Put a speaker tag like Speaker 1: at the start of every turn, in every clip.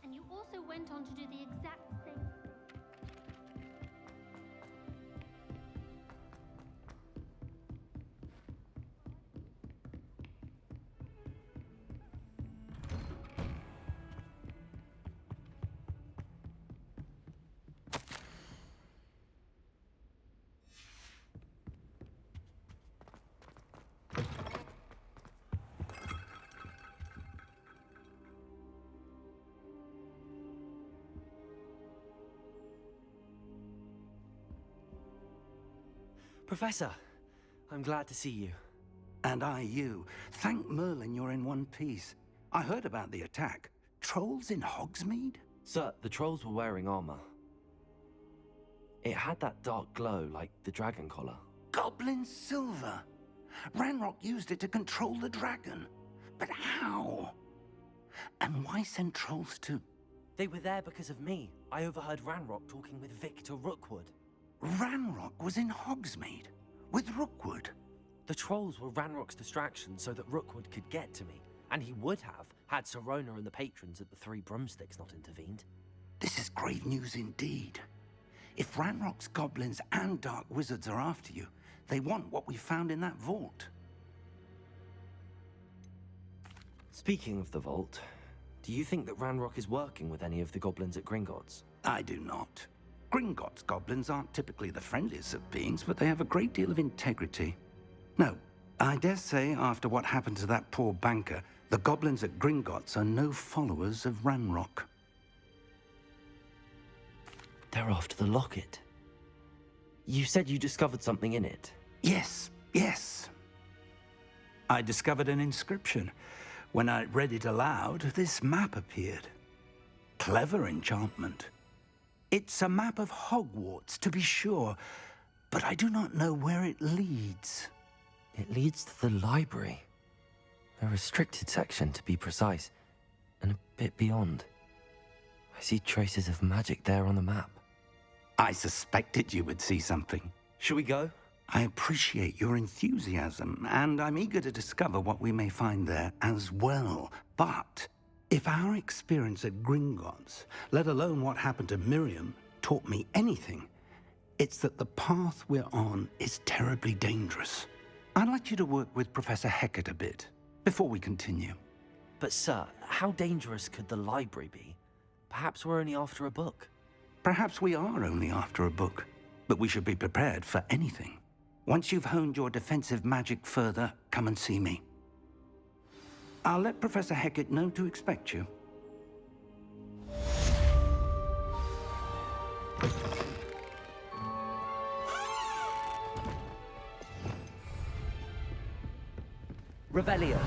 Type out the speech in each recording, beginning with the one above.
Speaker 1: And you also went on to do the exact same.
Speaker 2: Professor, I'm glad to see you.
Speaker 3: And I you. Thank Merlin you're in one piece. I heard about the attack. Trolls in Hogsmeade?
Speaker 2: Sir, the trolls were wearing armor. It had that dark glow like the dragon collar.
Speaker 3: Goblin silver! Ranrock used it to control the dragon. But how? And why send trolls too?
Speaker 2: They were there because of me. I overheard Ranrock talking with Victor Rookwood.
Speaker 3: Ranrock was in Hogsmeade? With Rookwood?
Speaker 2: The trolls were Ranrock's distraction so that Rookwood could get to me. And he would have, had Sirona and the patrons at the Three Broomsticks not intervened.
Speaker 3: This is grave news indeed. If Ranrock's goblins and dark wizards are after you, they want what we found in that vault.
Speaker 2: Speaking of the vault, do you think that Ranrock is working with any of the goblins at Gringotts?
Speaker 3: I do not. Gringotts goblins aren't typically the friendliest of beings, but they have a great deal of integrity. No, I dare say after what happened to that poor banker, the goblins at Gringotts are no followers of Ranrock.
Speaker 2: They're after the locket. You said you discovered something in it.
Speaker 3: Yes. I discovered an inscription. When I read it aloud, this map appeared. Clever enchantment. It's a map of Hogwarts, to be sure, but I do not know where it leads.
Speaker 2: It leads to the library. A restricted section, to be precise, and a bit beyond. I see traces of magic there on the map.
Speaker 3: I suspected you would see something.
Speaker 2: Shall we go?
Speaker 3: I appreciate your enthusiasm, and I'm eager to discover what we may find there as well. But if our experience at Gringotts, let alone what happened to Miriam, taught me anything, it's that the path we're on is terribly dangerous. I'd like you to work with Professor Hecat a bit before we continue.
Speaker 2: But sir, how dangerous could the library be? Perhaps we're only after a book.
Speaker 3: Perhaps we are only after a book, but we should be prepared for anything. Once you've honed your defensive magic further, come and see me. I'll let Professor Hecat know to expect you.
Speaker 2: Revelio.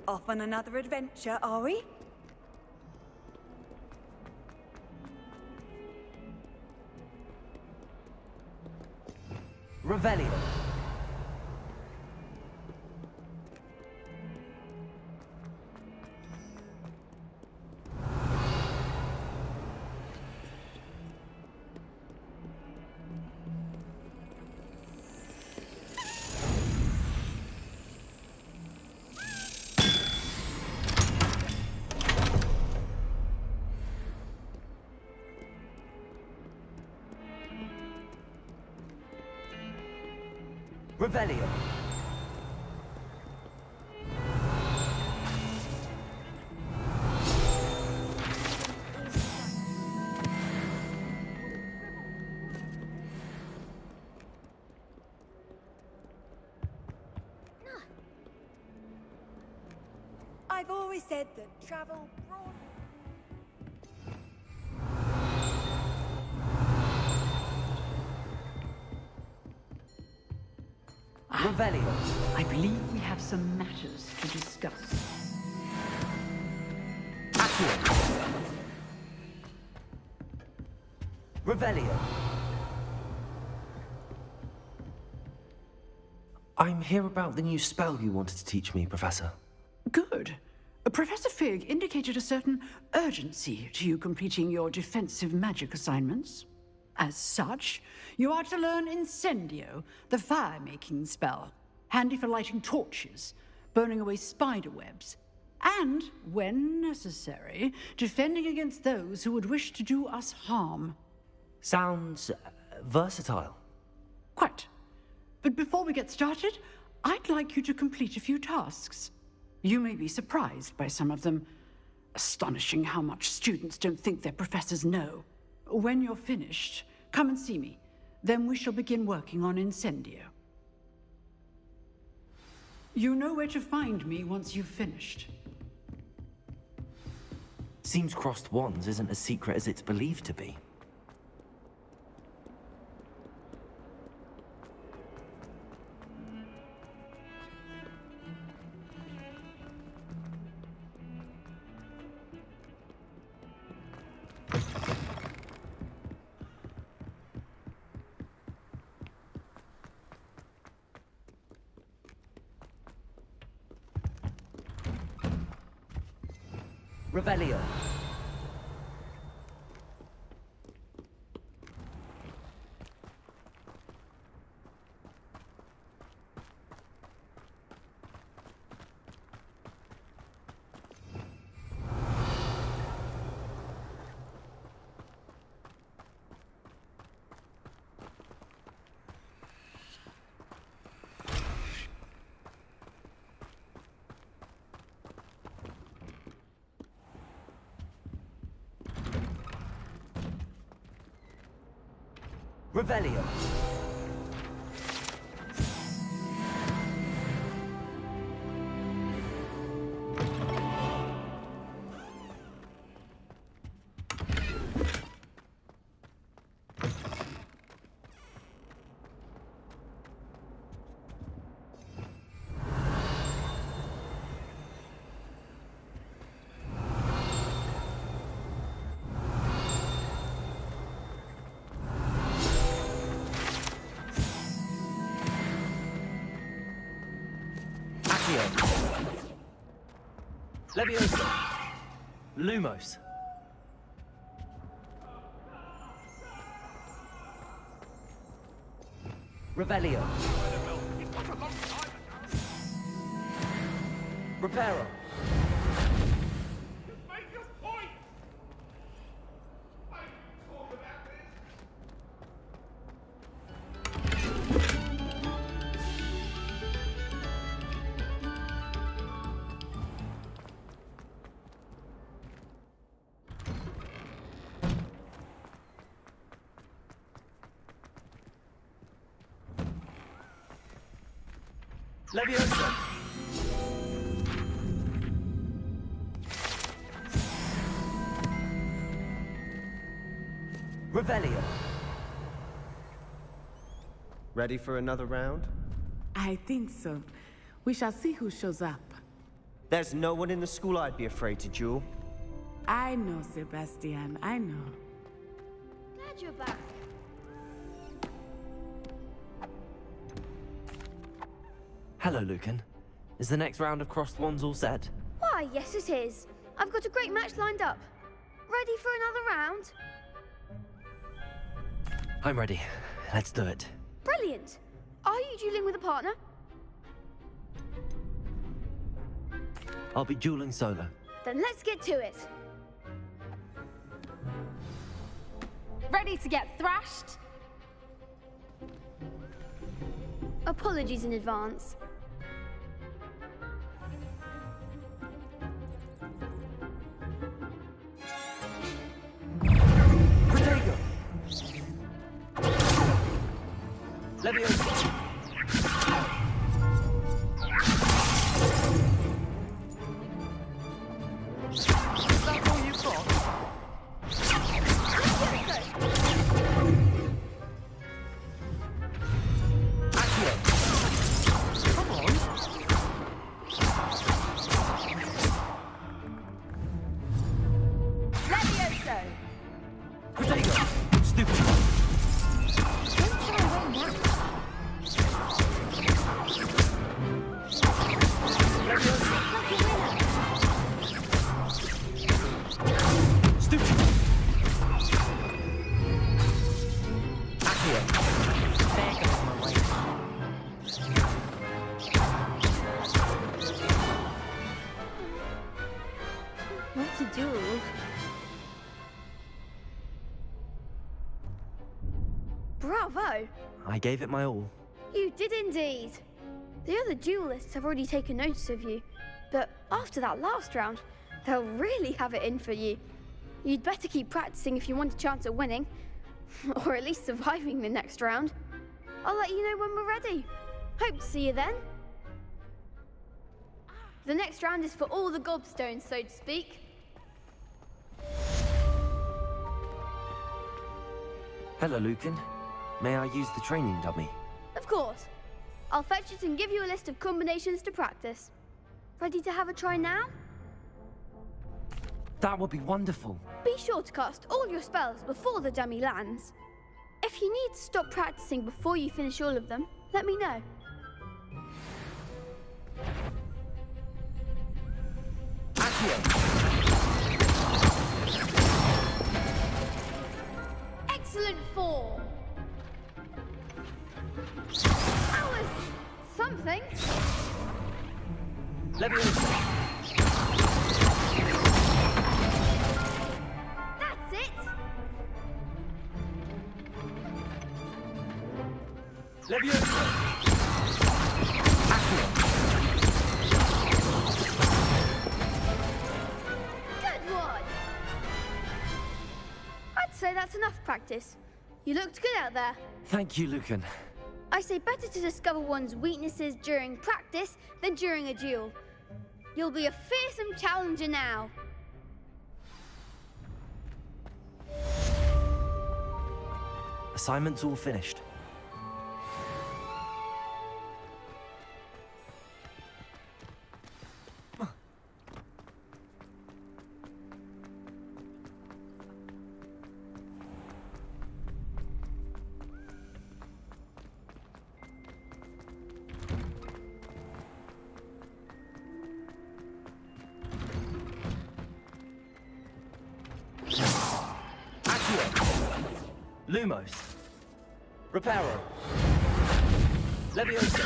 Speaker 4: Off on another adventure, are we?
Speaker 2: Revelio. Revelio.
Speaker 4: I've always said that travel brought...
Speaker 2: Revelio.
Speaker 5: I believe we have some matters to discuss.
Speaker 2: Accio. Revelio. I'm here about the new spell you wanted to teach me, Professor.
Speaker 5: Good. Professor Fig indicated a certain urgency to you completing your defensive magic assignments. As such, you are to learn Incendio, the fire-making spell, handy for lighting torches, burning away spider webs, and, when necessary, defending against those who would wish to do us harm.
Speaker 2: Sounds versatile.
Speaker 5: Quite. But before we get started, I'd like you to complete a few tasks. You may be surprised by some of them. Astonishing how much students don't think their professors know. When you're finished, come and see me. Then we shall begin working on Incendio. You know where to find me once you've finished.
Speaker 2: Seems crossed wands isn't as secret as it's believed to be. Revelio. Revelio. Leviosa. Lumos. Revelio. Reparo. Leviosa. Revelio.
Speaker 6: Ready for another round?
Speaker 7: I think so. We shall see who shows up.
Speaker 6: There's no one in the school I'd be afraid to duel.
Speaker 7: I know, Sebastian, I know.
Speaker 1: Glad you're back.
Speaker 2: Hello, Lucan. Is the next round of crossed wands all set?
Speaker 1: Why, yes it is. I've got a great match lined up. Ready for another round?
Speaker 2: I'm ready. Let's do it.
Speaker 1: Brilliant. Are you dueling with a partner?
Speaker 2: I'll be dueling solo.
Speaker 1: Then let's get to it.
Speaker 8: Ready to get thrashed?
Speaker 1: Apologies in advance.
Speaker 6: Protego! Leviosa! Is that all you've got? Accio! Come on!
Speaker 4: Levioso!
Speaker 6: Protego! Stupid! Leviosa! Stupid! Accio! There goes my way.
Speaker 1: What to do? Bravo!
Speaker 6: I gave it my all.
Speaker 1: You did indeed. The other duelists have already taken notice of you, but after that last round, they'll really have it in for you. You'd better keep practicing if you want a chance at winning, or at least surviving the next round. I'll let you know when we're ready. Hope to see you then. The next round is for all the gobstones, so to speak.
Speaker 2: Hello, Lucan. May I use the training dummy?
Speaker 1: Of course. I'll fetch it and give you a list of combinations to practice. Ready to have a try now?
Speaker 2: That would be wonderful.
Speaker 1: Be sure to cast all your spells before the dummy lands. If you need to stop practicing before you finish all of them, let me know. Excellent form. That was something.
Speaker 6: Leviosa!
Speaker 1: That's it.
Speaker 6: Leviosa! Accio!
Speaker 1: Good one. I'd say that's enough practice. You looked good out there.
Speaker 2: Thank you, Lucan.
Speaker 1: I say better to discover one's weaknesses during practice than during a duel. You'll be a fearsome challenger now.
Speaker 2: Assignment's all finished.
Speaker 6: Lumos. Reparo. Leviosa.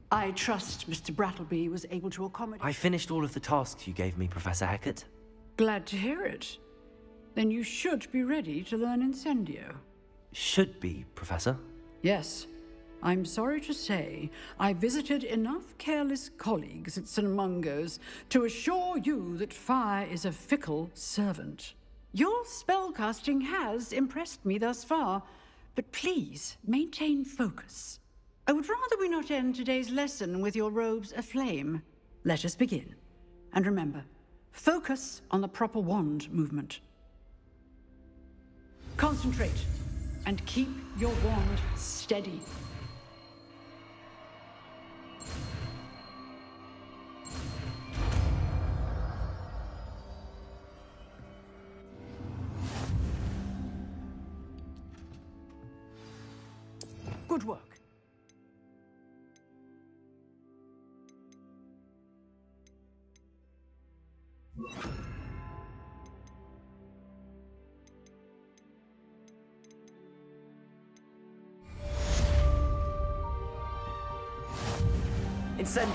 Speaker 5: I trust Mr. Brattleby was able to accommodate...
Speaker 2: I finished all of the tasks you gave me, Professor Hecat.
Speaker 5: Glad to hear it. Then you should be ready to learn Incendio.
Speaker 2: Should be, Professor.
Speaker 5: Yes. I'm sorry to say, I visited enough careless colleagues at St. Mungo's to assure you that fire is a fickle servant. Your spellcasting has impressed me thus far, but please maintain focus. I would rather we not end today's lesson with your robes aflame. Let us begin. And remember, focus on the proper wand movement. Concentrate, and keep your wand steady. Good work.
Speaker 6: Incendio!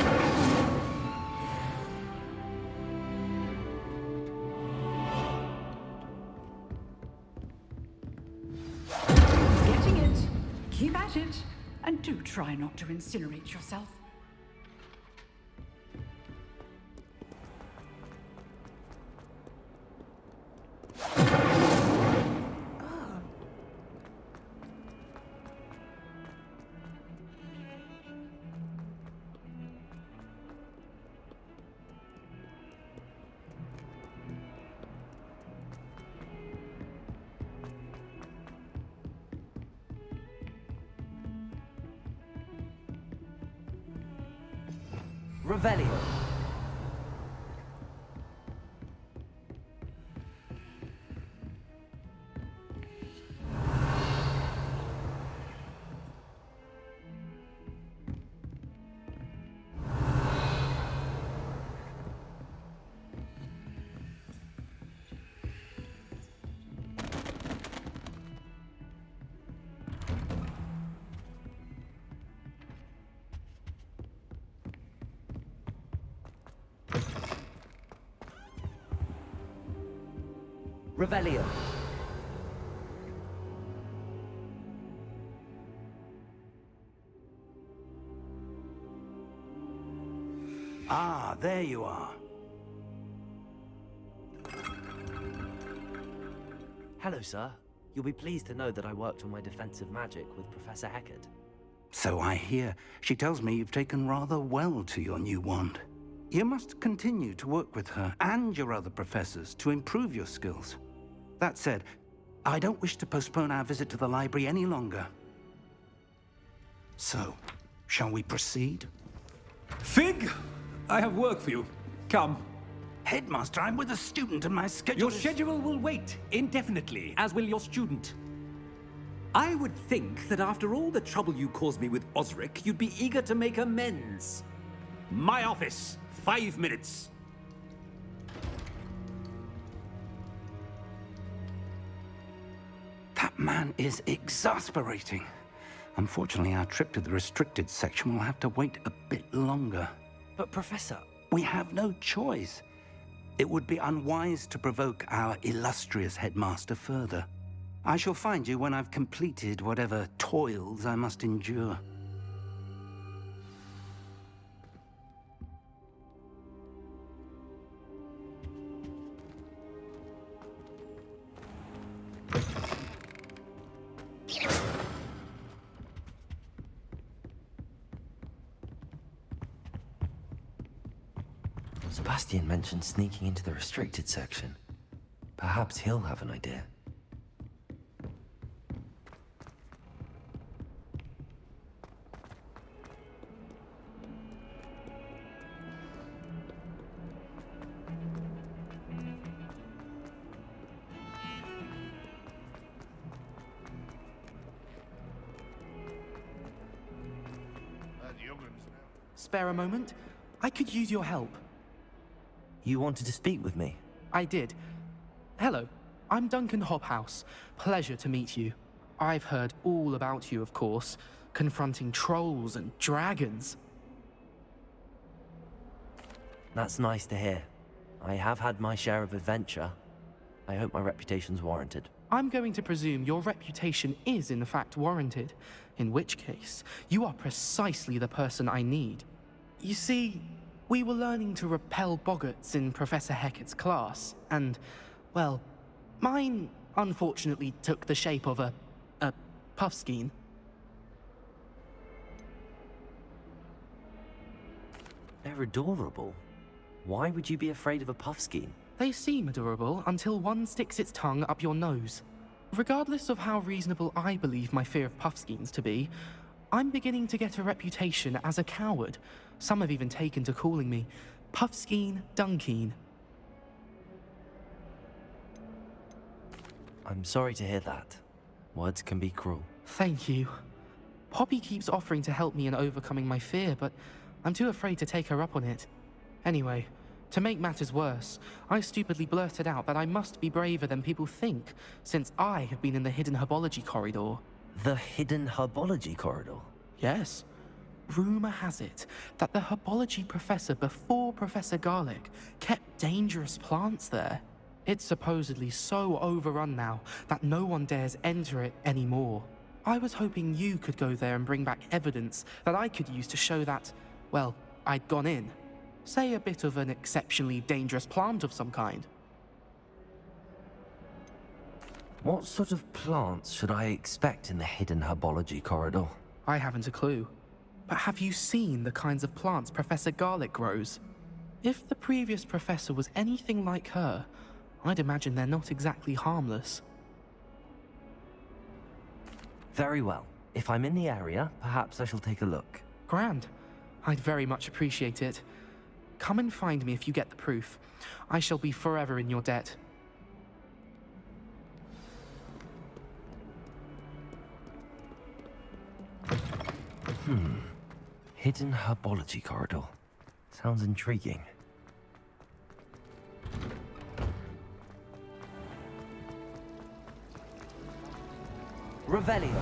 Speaker 5: Getting it. Keep at it. And do try not to incinerate yourself.
Speaker 6: Revelio. Revelio.
Speaker 3: Ah, there you are.
Speaker 2: Hello, sir. You'll be pleased to know that I worked on my defensive magic with Professor Hecat.
Speaker 3: So I hear. She tells me you've taken rather well to your new wand. You must continue to work with her and your other professors to improve your skills. That said, I don't wish to postpone our visit to the library any longer. So, shall we proceed?
Speaker 8: Fig, I have work for you. Come.
Speaker 3: Headmaster, I'm with a student and my schedule
Speaker 8: Your
Speaker 3: is...
Speaker 8: schedule will wait indefinitely, as will your student. I would think that after all the trouble you caused me with Osric, you'd be eager to make amends. My office, 5 minutes.
Speaker 3: That man is exasperating. Unfortunately, our trip to the restricted section will have to wait a bit longer.
Speaker 2: But, Professor...
Speaker 3: We have no choice. It would be unwise to provoke our illustrious headmaster further. I shall find you when I've completed whatever toils I must endure.
Speaker 2: Sebastian mentioned sneaking into the restricted section. Perhaps he'll have an idea.
Speaker 9: Spare a moment? I could use your help.
Speaker 2: You wanted to speak with me?
Speaker 9: I did. Hello, I'm Duncan Hobhouse. Pleasure to meet you. I've heard all about you, of course, confronting trolls and dragons.
Speaker 2: That's nice to hear. I have had my share of adventure. I hope my reputation's warranted.
Speaker 9: I'm going to presume your reputation is in fact warranted, in which case, you are precisely the person I need. You see, we were learning to repel boggarts in Professor Hecat's class, and, well, mine unfortunately took the shape of a puffskein.
Speaker 2: They're adorable. Why would you be afraid of a puffskein?
Speaker 9: They seem adorable until one sticks its tongue up your nose. Regardless of how reasonable I believe my fear of puffskeins to be, I'm beginning to get a reputation as a coward. Some have even taken to calling me Puffskein Dunkeen.
Speaker 2: I'm sorry to hear that. Words can be cruel.
Speaker 9: Thank you. Poppy keeps offering to help me in overcoming my fear, but I'm too afraid to take her up on it. Anyway, to make matters worse, I stupidly blurted out that I must be braver than people think, since I have been in the hidden herbology corridor.
Speaker 2: The hidden herbology corridor?
Speaker 9: Yes. Rumor has it that the herbology professor before Professor Garlic kept dangerous plants there. It's supposedly so overrun now that no one dares enter it anymore. I was hoping you could go there and bring back evidence that I could use to show that, well, I'd gone in. Say a bit of an exceptionally dangerous plant of some kind.
Speaker 2: What sort of plants should I expect in the hidden herbology corridor?
Speaker 9: I haven't a clue. But have you seen the kinds of plants Professor Garlic grows? If the previous professor was anything like her, I'd imagine they're not exactly harmless.
Speaker 2: Very well. If I'm in the area, perhaps I shall take a look.
Speaker 9: Grand. I'd very much appreciate it. Come and find me if you get the proof. I shall be forever in your debt.
Speaker 2: Hidden herbology corridor. Sounds intriguing. Revelio.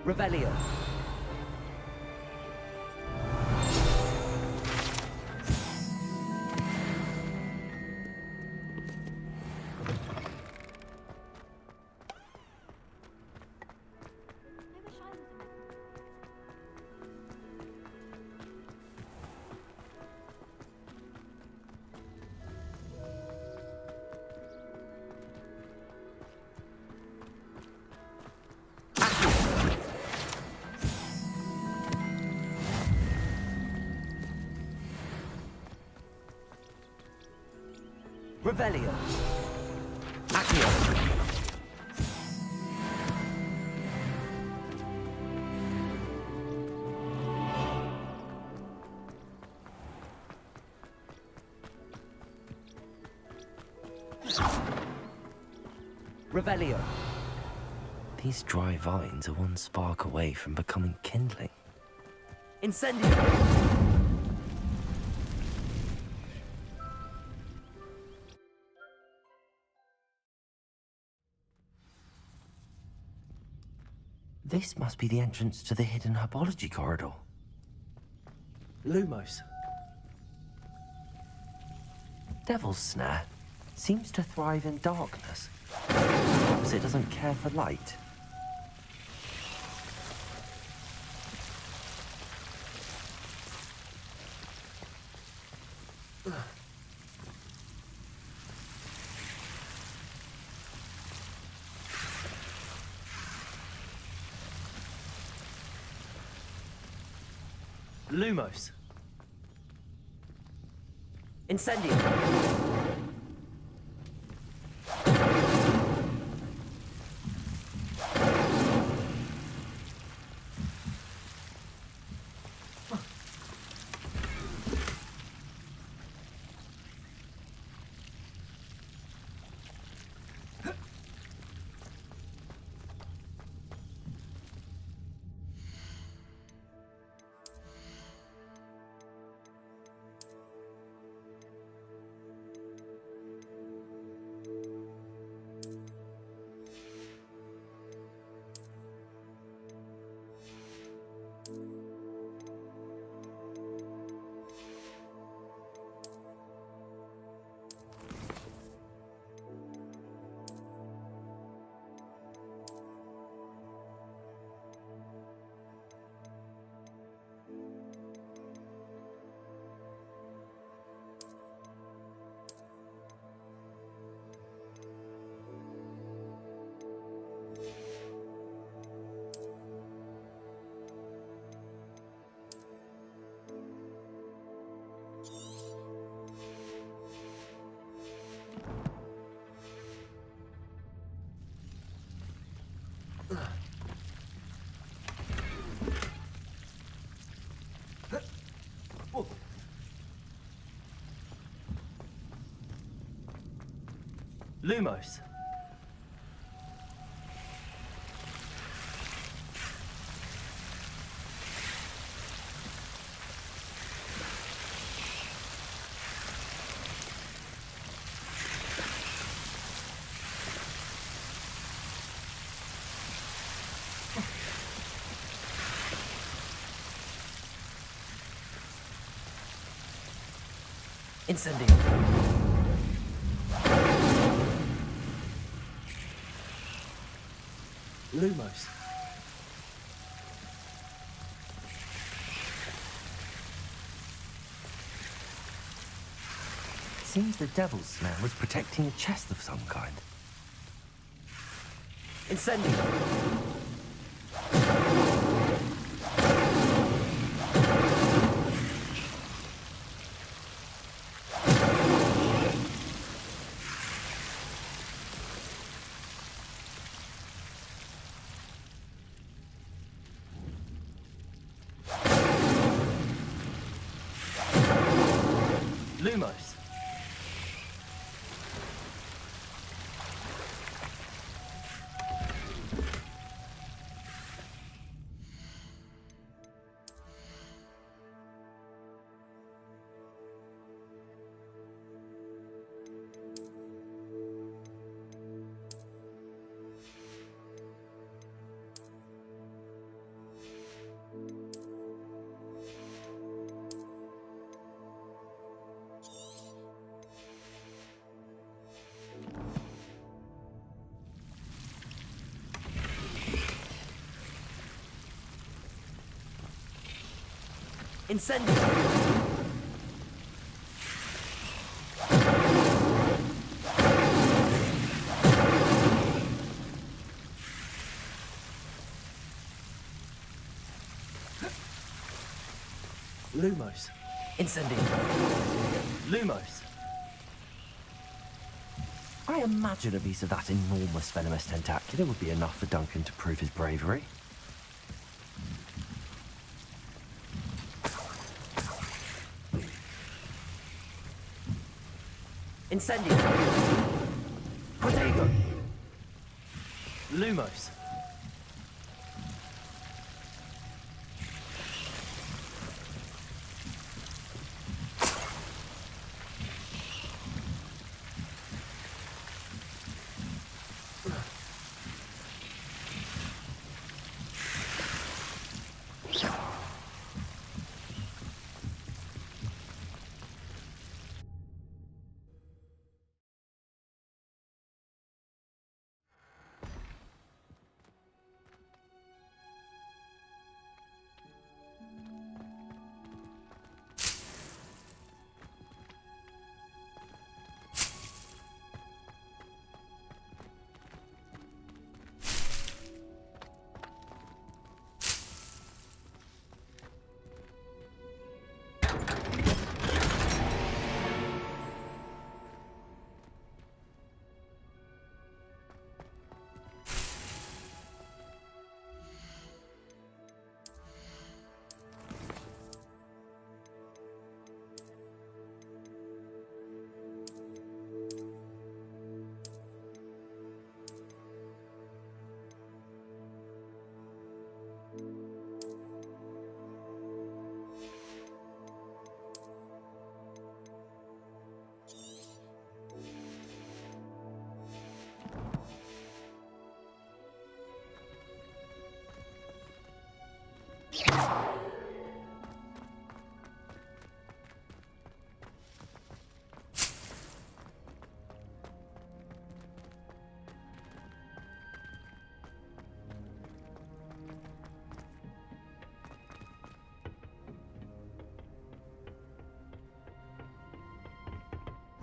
Speaker 2: Revelio. Revelio. Accio. Revelio. These dry vines are one spark away from becoming kindling. Incendio. This must be the entrance to the hidden herbology corridor. Lumos. Devil's Snare seems to thrive in darkness. Perhaps it doesn't care for light. Lumos. Incendio. Lumos. Incendio. Lumos. Seems the devil's snare was protecting a chest of some kind. Incendio. Lumos. Incendio. Lumos. Incendio. Lumos. I imagine a piece of that enormous venomous tentacular would be enough for Duncan to prove his bravery. Incendio. Protego. Lumos.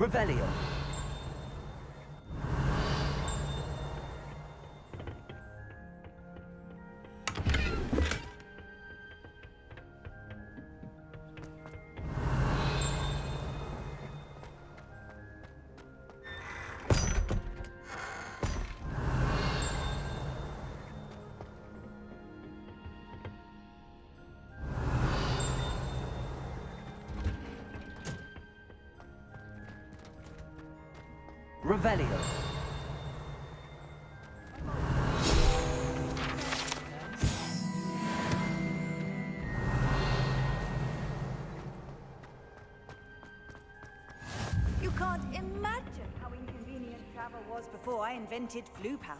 Speaker 2: Revelio. Revelio.
Speaker 4: can't imagine how inconvenient travel was before I invented flu powder.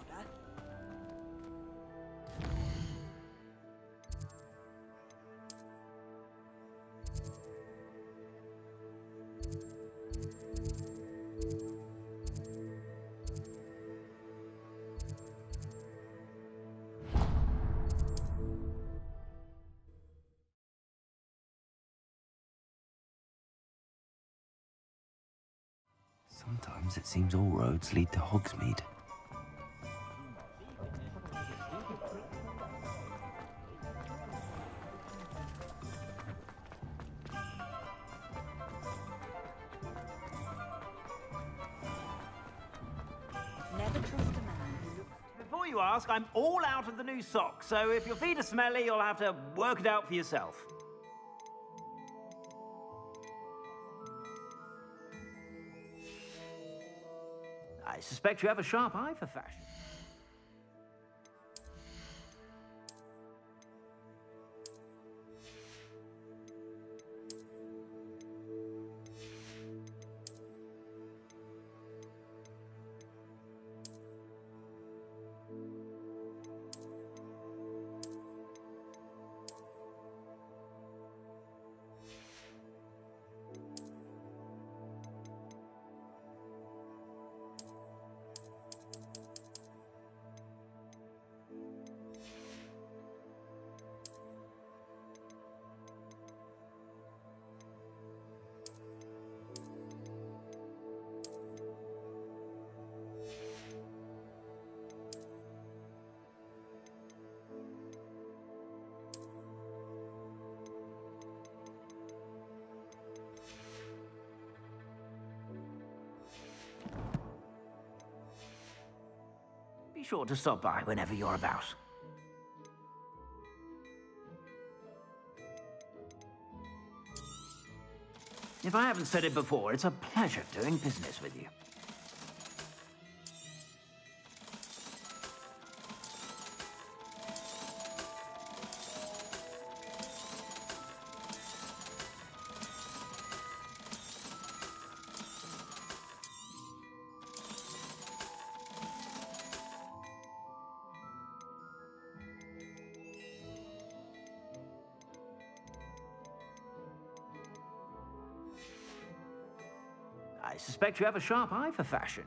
Speaker 2: Sometimes it seems all roads lead to Hogsmeade.
Speaker 4: Never trust a man who looks...
Speaker 10: Before you ask, I'm all out of the new socks, so if your feet are smelly, you'll have to work it out for yourself. I suspect you have a sharp eye for fashion. Be sure to stop by whenever you're about. If I haven't said it before, it's a pleasure doing business with you. I suspect you have a sharp eye for fashion.